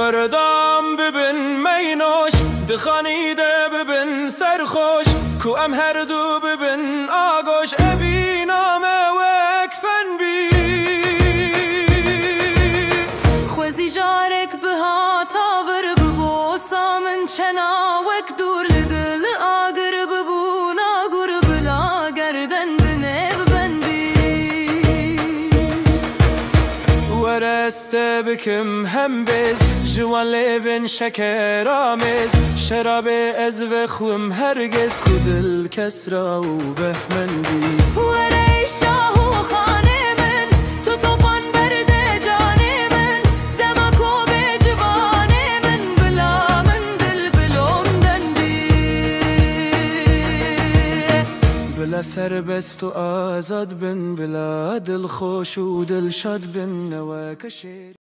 وردام ببن مینوش دخانیده ببن سرخوش کو ام هر دو ببن آگوش ابی نامه وکفن بی خوزی جارک بها تاور ببو سامن چنا وک دور لدل آگر ببو ناگر بلا گردن دنه ببن بی ورست بکم هم بز جوان لیون شکر آمیز شراب از وخوم هرگز کدل کس را و بهمن بی وری شاه و خانه من تو توپان برده جانه من دمکو به جوانه من بلا من دل بلوم دن بی بلا سربست و آزاد بن بلا دل خوش و دل شاد بن نواک شیر